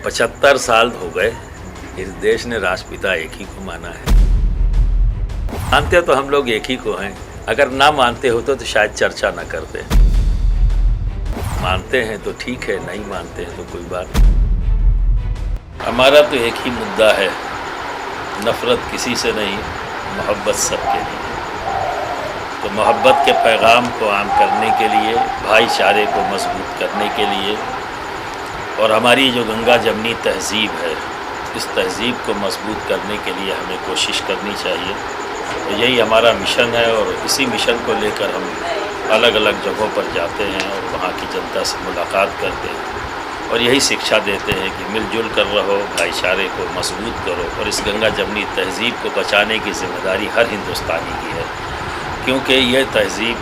75 साल हो गए इस देश ने राष्ट्रपिता एक ही को माना है। मानते तो हम लोग एक ही को हैं, अगर ना मानते हो तो शायद चर्चा ना करते। मानते हैं तो ठीक है, नहीं मानते हैं तो कोई बात नहीं। हमारा तो एक ही मुद्दा है, नफ़रत किसी से नहीं, मोहब्बत सबके लिए। तो मोहब्बत के पैगाम को आम करने के लिए, भाईचारे को मजबूत करने के लिए और हमारी जो गंगा जमनी तहज़ीब है, इस तहज़ीब को मजबूत करने के लिए हमें कोशिश करनी चाहिए। तो यही हमारा मिशन है और इसी मिशन को लेकर हम अलग अलग जगहों पर जाते हैं और वहाँ की जनता से मुलाकात करते हैं और यही शिक्षा देते हैं कि मिलजुल कर रहो, भाईचारे को मजबूत करो और इस गंगा जमनी तहज़ीब को बचाने की ज़िम्मेदारी हर हिंदुस्तानी की है। क्योंकि ये तहज़ीब,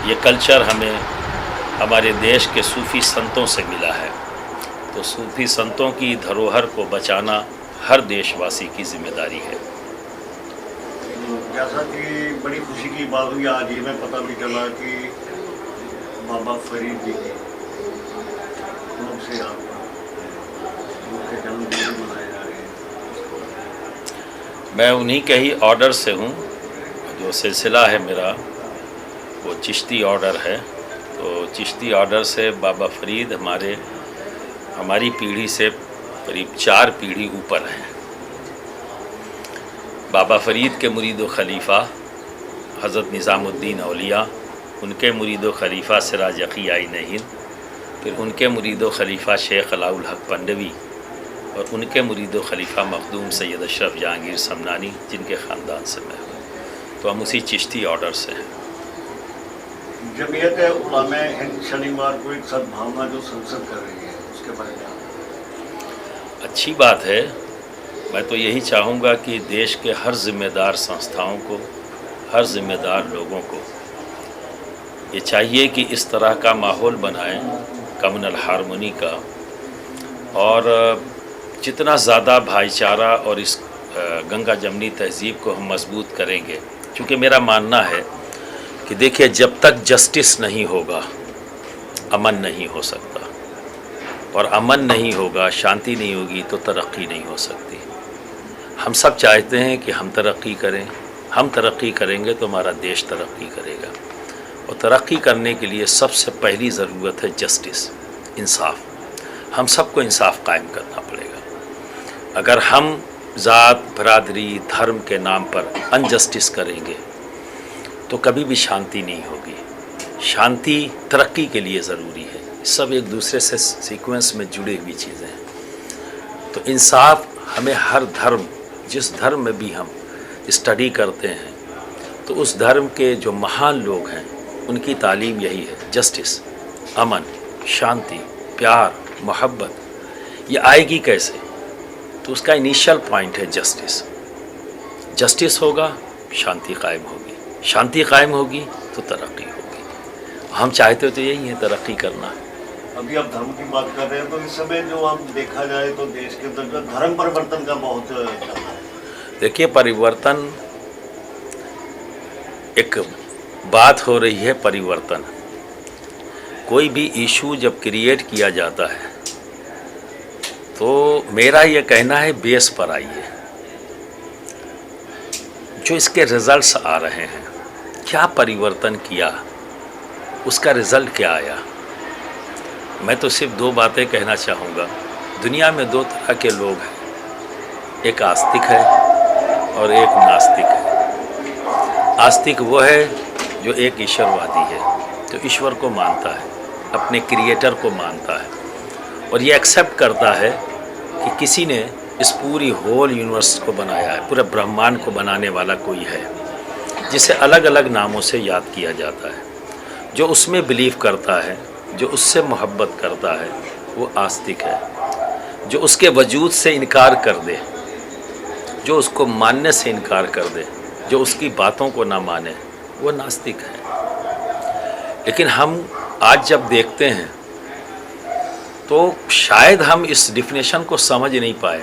ये कल्चर हमें हमारे देश के सूफ़ी संतों से मिला है। तो सूफ़ी संतों की धरोहर को बचाना हर देशवासी की जिम्मेदारी है। जैसा कि बड़ी खुशी की बात हुई, आज ये मैं पता भी चला कि बाबा फरीद जी की उनके से उनके जन्मदिन मनाए जा रहे हैं। मैं उन्हीं के ही ऑर्डर से हूँ। जो सिलसिला है मेरा वो चिश्ती ऑर्डर है। तो चिश्ती ऑर्डर से बाबा फरीद हमारी पीढ़ी से करीब 4 पीढ़ी ऊपर है। बाबा फरीद के मुरीद व खलीफा हज़रत निज़ामुद्दीन औलिया, उनके मुरीद व खलीफा सिराज यकी आइन हिंद, फिर उनके मुरीद व खलीफा शेख अलाउल हक पंडवी और उनके मुरीद व खलीफा मखदूम सैयद अशरफ जहांगीर समनानी, जिनके ख़ानदान से मैं हूँ। तो हम उसी चिश्ती ऑर्डर से हैं। जमीयत उलमा हिंद शनिवार को एक सद्भावना जो संसद कर रही है, उसके बारे में अच्छी बात है। मैं तो यही चाहूँगा कि देश के हर ज़िम्मेदार संस्थाओं को, हर ज़िम्मेदार लोगों को ये चाहिए कि इस तरह का माहौल बनाएं, कम्युनल हारमोनी का, और जितना ज़्यादा भाईचारा और इस गंगा जमनी तहज़ीब को हम मजबूत करेंगे। क्योंकि मेरा मानना है कि देखिए, जब तक जस्टिस नहीं होगा अमन नहीं हो सकता, और अमन नहीं होगा, शांति नहीं होगी तो तरक्की नहीं हो सकती। हम सब चाहते हैं कि हम तरक्की करें, हम तरक्की करेंगे तो हमारा देश तरक्की करेगा। और तरक्की करने के लिए सबसे पहली ज़रूरत है जस्टिस, इंसाफ। हम सबको इंसाफ कायम करना पड़ेगा। अगर हम ज़ात, बरादरी, धर्म के नाम पर अनजस्टिस करेंगे तो कभी भी शांति नहीं होगी। शांति तरक्की के लिए ज़रूरी है। सब एक दूसरे से सीक्वेंस में जुड़ी हुई चीज़ें हैं। तो इंसाफ हमें हर धर्म, जिस धर्म में भी हम स्टडी करते हैं, तो उस धर्म के जो महान लोग हैं उनकी तालीम यही है, जस्टिस, अमन, शांति, प्यार, मोहब्बत। ये आएगी कैसे? तो उसका इनिशियल पॉइंट है जस्टिस। जस्टिस होगा, शांति कायम होगी, शांति कायम होगी तो तरक्की होगी। हम चाहते तो यही है, तरक्की करना। अभी आप धर्म की बात कर रहे हैं, तो इस समय जो आप देखा जाए तो देश के अंदर धर्म परिवर्तन का बहुत चल रहा है। देखिए, परिवर्तन, एक बात हो रही है परिवर्तन। कोई भी इशू जब क्रिएट किया जाता है तो मेरा ये कहना है बेस पर आइए। जो इसके रिजल्ट्स आ रहे हैं, क्या परिवर्तन किया, उसका रिज़ल्ट क्या आया। मैं तो सिर्फ 2 बातें कहना चाहूँगा। दुनिया में 2 तरह के लोग हैं, एक आस्तिक है और एक नास्तिक है। आस्तिक वो है जो एक ईश्वरवादी है, जो ईश्वर को मानता है, अपने क्रिएटर को मानता है और ये एक्सेप्ट करता है कि किसी ने इस पूरी होल यूनिवर्स को बनाया है, पूरे ब्रह्मांड को बनाने वाला कोई है, जिसे अलग अलग नामों से याद किया जाता है। जो उसमें बिलीव करता है, जो उससे मोहब्बत करता है, वो आस्तिक है। जो उसके वजूद से इनकार कर दे, जो उसको मानने से इनकार कर दे, जो उसकी बातों को ना माने, वो नास्तिक है। लेकिन हम आज जब देखते हैं तो शायद हम इस डिफिनेशन को समझ नहीं पाए।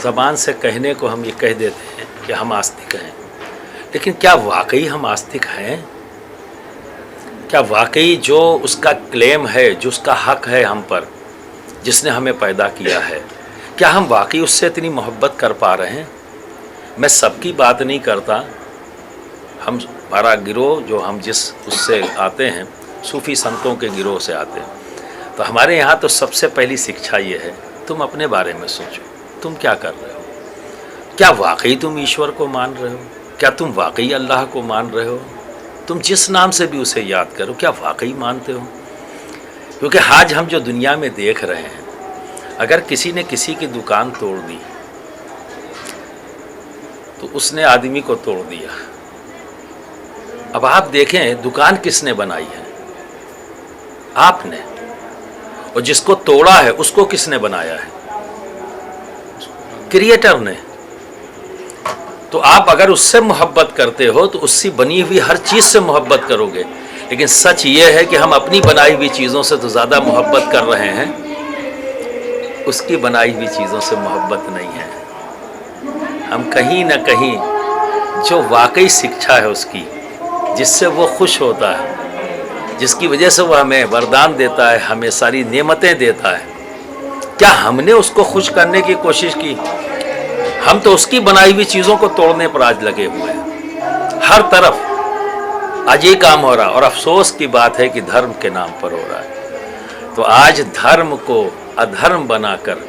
ज़बान से कहने को हम ये कह देते हैं कि हम आस्तिक हैं, लेकिन क्या वाकई हम आस्तिक हैं? क्या वाकई जो उसका क्लेम है, जो उसका हक है हम पर, जिसने हमें पैदा किया है, क्या हम वाकई उससे इतनी मोहब्बत कर पा रहे हैं? मैं सबकी बात नहीं करता, हमारा गिरोह जो हम जिस उससे आते हैं, सूफ़ी संतों के गिरोह से आते हैं, तो हमारे यहाँ तो सबसे पहली शिक्षा ये है, तुम अपने बारे में सोचो, तुम क्या कर रहे हो? क्या वाकई तुम ईश्वर को मान रहे हो? क्या तुम वाकई अल्लाह को मान रहे हो? तुम जिस नाम से भी उसे याद करो, क्या वाकई मानते हो? क्योंकि आज हम जो दुनिया में देख रहे हैं, अगर किसी ने किसी की दुकान तोड़ दी तो उसने आदमी को तोड़ दिया। अब आप देखें, दुकान किसने बनाई है? आपने। और जिसको तोड़ा है उसको किसने बनाया है? क्रिएटर ने। तो आप अगर उससे मोहब्बत करते हो तो उससे बनी हुई हर चीज़ से मोहब्बत करोगे, लेकिन सच ये है कि हम अपनी बनाई हुई चीज़ों से तो ज़्यादा मोहब्बत कर रहे हैं, उसकी बनाई हुई चीज़ों से मोहब्बत नहीं है। हम कहीं ना कहीं जो वाकई शिक्षा है उसकी, जिससे वो खुश होता है, जिसकी वजह से वो हमें वरदान देता है, हमें सारी नेमतें देता है, क्या हमने उसको खुश करने की कोशिश की? हम तो उसकी बनाई हुई चीज़ों को तोड़ने पर आज लगे हुए हैं। हर तरफ आज ये काम हो रहा, और अफसोस की बात है कि धर्म के नाम पर हो रहा है। तो आज धर्म को अधर्म बनाकर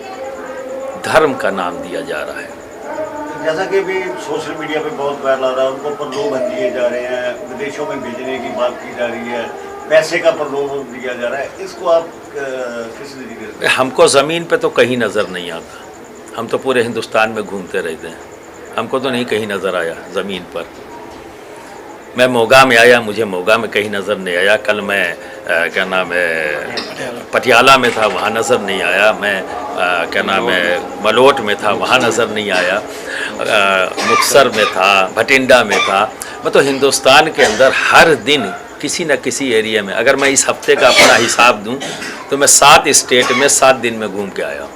धर्म का नाम दिया जा रहा है। जैसा कि अभी सोशल मीडिया पे बहुत वायरल आ रहा है, उनको प्रलोभन दिए जा रहे हैं, विदेशों में भेजने की बात की जा रही है, पैसे का प्रलोभन दिया जा रहा है, इसको आप किस नज़रिए से? हमको ज़मीन पे तो कहीं नज़र नहीं आता, हम तो पूरे हिंदुस्तान में घूमते रहते हैं, हमको तो नहीं कहीं नज़र आया ज़मीन पर। मैं मोगा में आया, मुझे मोगा में कहीं नज़र नहीं आया। कल मैं क्या नाम है पटियाला में था, वहाँ नज़र नहीं आया। मैं क्या नाम है मलोट में था, वहाँ नज़र नहीं आया। मुक्तसर में था, भटिंडा में था। मैं तो हिंदुस्तान के अंदर हर दिन किसी न किसी एरिया में, अगर मैं इस हफ्ते का अपना हिसाब दूं तो मैं 7 स्टेट में 7 दिन में घूम के आया हूँ।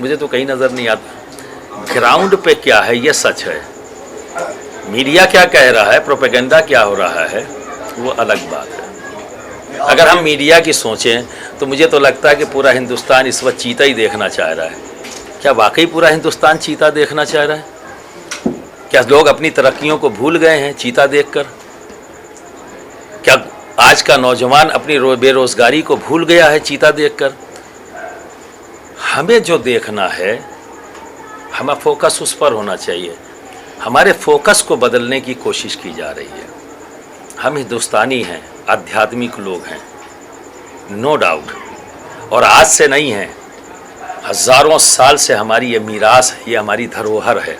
मुझे तो कहीं नज़र नहीं आता। ग्राउंड पे क्या है ये सच है, मीडिया क्या कह रहा है, प्रोपेगेंडा क्या हो रहा है, वो अलग बात है। अगर हम मीडिया की सोचें तो मुझे तो लगता है कि पूरा हिंदुस्तान इस वक्त चीता ही देखना चाह रहा है। क्या वाकई पूरा हिंदुस्तान चीता देखना चाह रहा है? क्या लोग अपनी तरक्कियों को भूल गए हैं चीता देखकर? क्या आज का नौजवान अपनी बेरोजगारी को भूल गया है चीता देखकर? हमें जो देखना है, हमें फोकस उस पर होना चाहिए। हमारे फोकस को बदलने की कोशिश की जा रही है। हम हिंदुस्तानी हैं, आध्यात्मिक लोग हैं, नो डाउट, और आज से नहीं हैं, हज़ारों साल से हमारी ये मीरास है, ये हमारी धरोहर है।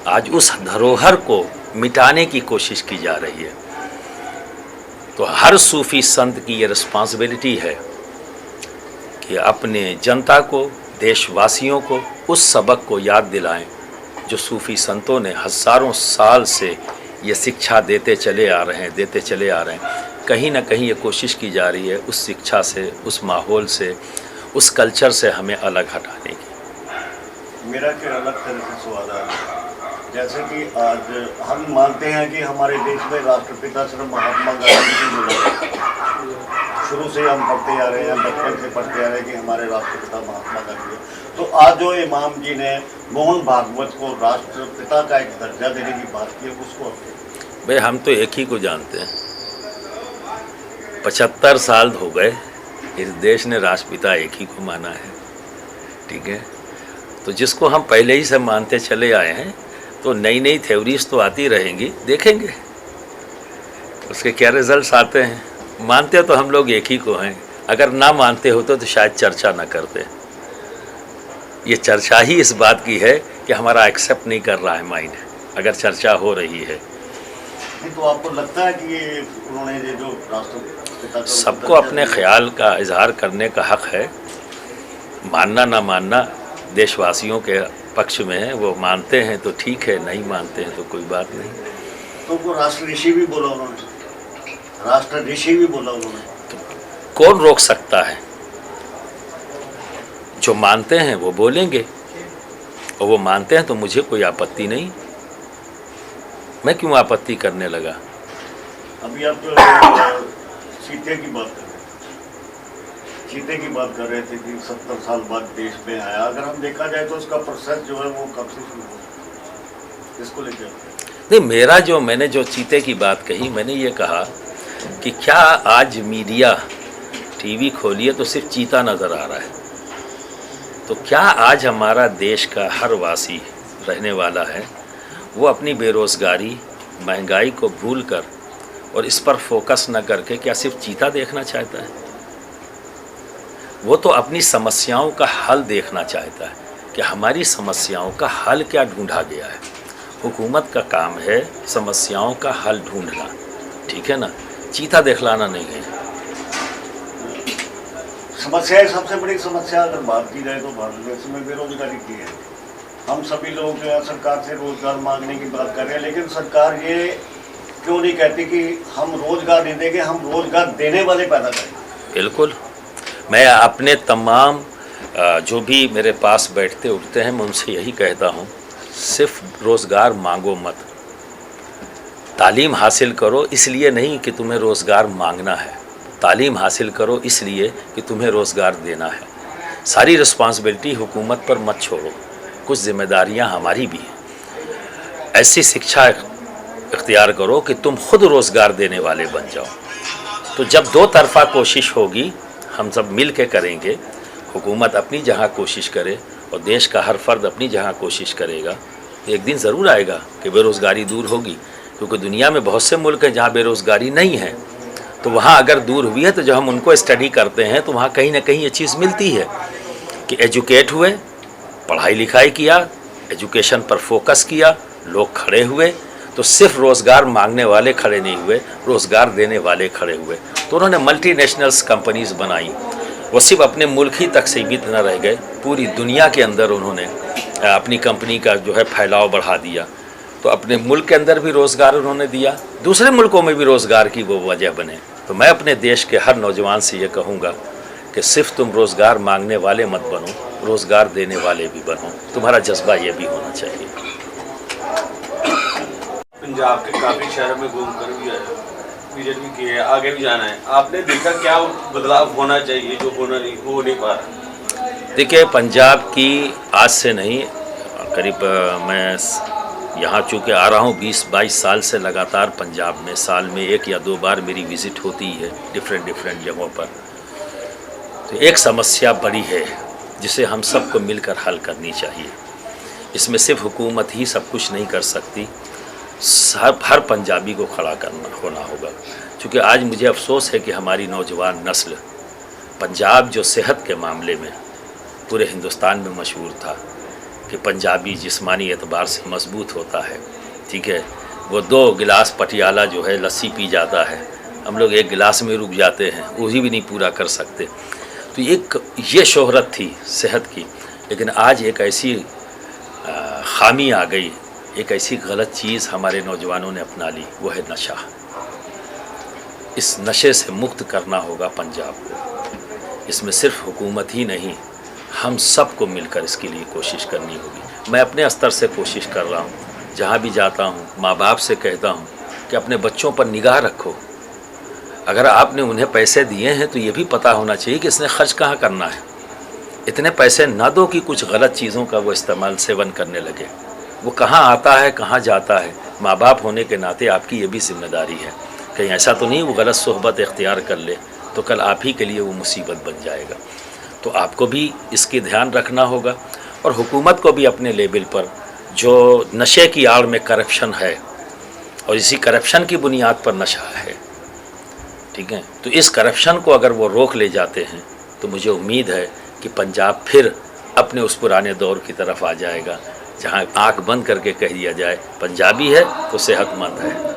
आज उस धरोहर को मिटाने की कोशिश की जा रही है। तो हर सूफ़ी संत की ये रिस्पॉन्सिबिलिटी है कि अपने जनता को, देशवासियों को उस सबक को याद दिलाएं जो सूफ़ी संतों ने हज़ारों साल से ये शिक्षा देते चले आ रहे हैं। कहीं ना कहीं ये कोशिश की जा रही है उस शिक्षा से, उस माहौल से, उस कल्चर से हमें अलग हटाने की। मेरा फिर अलग तरह से सवाल है, जैसे कि आज हम मानते हैं कि हमारे देश में राष्ट्रपिता सिर्फ महात्मा गांधी जी बोला, शुरू से हम पढ़ते आ रहे हैं, बचपन से पढ़ते आ रहे हैं कि हमारे राष्ट्रपिता महात्मा गांधी है। तो आज जो इमाम जी ने मोहन भागवत को राष्ट्रपिता का एक दर्जा देने की बात की है, उसको भाई हम तो एक ही को जानते हैं। 75 साल हो गए, इस देश ने राष्ट्रपिता एक ही को माना है, ठीक है। तो जिसको हम पहले ही से मानते चले आए हैं, तो नई नई थ्योरीज तो आती रहेंगी, देखेंगे उसके क्या रिजल्ट्स आते हैं। मानते तो हम लोग एक ही को हैं, अगर ना मानते होते तो शायद चर्चा ना करते। ये चर्चा ही इस बात की है कि हमारा एक्सेप्ट नहीं कर रहा है माइंड, अगर चर्चा हो रही है। तो आपको लगता है कि ये उन्होंने ये जो राष्ट्रपिता, सबको अपने ख्याल का इजहार करने का हक है, मानना ना मानना देशवासियों के पक्ष में है। वो मानते हैं तो ठीक है, नहीं मानते हैं तो कोई बात नहीं। तो वो राष्ट्र ऋषि भी बोला उन्होंने, राष्ट्र ऋषि भी बोला उन्होंने, तो कौन रोक सकता है? जो मानते हैं वो बोलेंगे, और वो मानते हैं तो मुझे कोई आपत्ति नहीं। मैं क्यों आपत्ति करने लगा? अभी आप सीते की बात कर रहे हैं, चीते की बात कर रहे थे कि 70 साल बाद देश में आया। अगर हम देखा जाए तो उसका प्रोसेस जो है वो कब से शुरू हो, इसको लेकर नहीं, मैंने जो चीते की बात कही, मैंने ये कहा कि क्या आज मीडिया टीवी खोलिए तो सिर्फ चीता नज़र आ रहा है? तो क्या आज हमारा देश का हर वासी रहने वाला है वो अपनी बेरोज़गारी, महंगाई को भूलकर और इस पर फोकस न करके क्या सिर्फ चीता देखना चाहता है? वो तो अपनी समस्याओं का हल देखना चाहता है कि हमारी समस्याओं का हल क्या ढूंढा गया है। हुकूमत का काम है समस्याओं का हल ढूंढना, ठीक है ना, चीता दिखलाना नहीं है। समस्या है, सबसे बड़ी समस्या अगर बात की जाए तो भारतवर्ष में बेरोजगारी की है। हम सभी लोग सरकार से रोजगार मांगने की बात कर रहे हैं, लेकिन सरकार ये क्यों नहीं कहती कि हम रोजगार नहीं देंगे, हम रोजगार देने वाले पैदा करेंगे। बिल्कुल, मैं अपने तमाम जो भी मेरे पास बैठते उठते हैं, मैं उनसे यही कहता हूँ, सिर्फ रोज़गार मांगो मत, तालीम हासिल करो। इसलिए नहीं कि तुम्हें रोज़गार मांगना है, तालीम हासिल करो इसलिए कि तुम्हें रोज़गार देना है। सारी रिस्पॉन्सिबिलिटी हुकूमत पर मत छोड़ो, कुछ जिम्मेदारियां हमारी भी हैं। ऐसी शिक्षा इख्तियार करो कि तुम खुद रोज़गार देने वाले बन जाओ। तो जब दो तरफ़ा कोशिश होगी, हम सब मिल के करेंगे, हुकूमत अपनी जहाँ कोशिश करे और देश का हर फर्द अपनी जहाँ कोशिश करेगा, तो एक दिन ज़रूर आएगा कि बेरोज़गारी दूर होगी। क्योंकि दुनिया में बहुत से मुल्क हैं जहाँ बेरोज़गारी नहीं है, तो वहाँ अगर दूर हुई है तो जब हम उनको स्टडी करते हैं तो वहाँ कहीं ना कहीं ये चीज़ मिलती है कि एजुकेट हुए, पढ़ाई लिखाई किया, एजुकेशन पर फोकस किया, लोग खड़े हुए, तो सिर्फ रोज़गार मांगने वाले खड़े नहीं हुए, रोज़गार देने वाले खड़े हुए। तो उन्होंने मल्टीनेशनल्स कंपनीज़ बनाई, वो सिर्फ अपने मुल्क ही तक सीमित न रह गए, पूरी दुनिया के अंदर उन्होंने अपनी कंपनी का जो है फैलाव बढ़ा दिया। तो अपने मुल्क के अंदर भी रोज़गार उन्होंने दिया, दूसरे मुल्कों में भी रोज़गार की वो वजह बने। तो मैं अपने देश के हर नौजवान से ये कहूँगा कि सिर्फ तुम रोज़गार मांगने वाले मत बनो, रोज़गार देने वाले भी बनो। तुम्हारा जज्बा ये भी होना चाहिए। पंजाब के काफ़ी शहरों में घूम कर भी आया, विजिट भी किए, आगे भी जाना है। आपने देखा क्या बदलाव होना चाहिए जो हो नहीं पा रहा? देखिए, पंजाब की आज से नहीं, करीब मैं यहाँ चूँकि आ रहा हूँ 20-22 साल से लगातार पंजाब में, साल में 1 या 2 बार मेरी विज़िट होती है डिफरेंट जगहों पर। तो एक समस्या बड़ी है जिसे हम सबको मिलकर हल करनी चाहिए। इसमें सिर्फ हुकूमत ही सब कुछ नहीं कर सकती, हर पंजाबी को खड़ा होना होगा। क्योंकि आज मुझे अफसोस है कि हमारी नौजवान नस्ल, पंजाब जो सेहत के मामले में पूरे हिंदुस्तान में मशहूर था कि पंजाबी जिस्मानी एतबार से मजबूत होता है, ठीक है, वो 2 गिलास पटियाला जो है लस्सी पी जाता है, हम लोग 1 गिलास में रुक जाते हैं, वही भी नहीं पूरा कर सकते। तो एक ये शोहरत थी सेहत की, लेकिन आज एक ऐसी खामी आ गई, एक ऐसी गलत चीज़ हमारे नौजवानों ने अपना ली, वो है नशा। इस नशे से मुक्त करना होगा पंजाब को। इसमें सिर्फ हुकूमत ही नहीं, हम सबको मिलकर इसके लिए कोशिश करनी होगी। मैं अपने स्तर से कोशिश कर रहा हूँ, जहाँ भी जाता हूँ माँ बाप से कहता हूँ कि अपने बच्चों पर निगाह रखो। अगर आपने उन्हें पैसे दिए हैं तो ये भी पता होना चाहिए कि इसने खर्च कहाँ करना है। इतने पैसे ना दो कि कुछ गलत चीज़ों का वो इस्तेमाल सेवन करने लगे। वो कहाँ आता है, कहाँ जाता है, माँ बाप होने के नाते आपकी ये भी जिम्मेदारी है। कहीं ऐसा तो नहीं वो गलत सोहबत इख्तियार कर ले तो कल आप ही के लिए वो मुसीबत बन जाएगा। तो आपको भी इसकी ध्यान रखना होगा, और हुकूमत को भी अपने लेवल पर जो नशे की आड़ में करप्शन है और इसी करप्शन की बुनियाद पर नशा है, ठीक है, तो इस करप्शन को अगर वो रोक ले जाते हैं तो मुझे उम्मीद है कि पंजाब फिर अपने उस पुराने दौर की तरफ आ जाएगा, जहां आंख बंद करके कह दिया जाए पंजाबी है तो सेहतमंद है।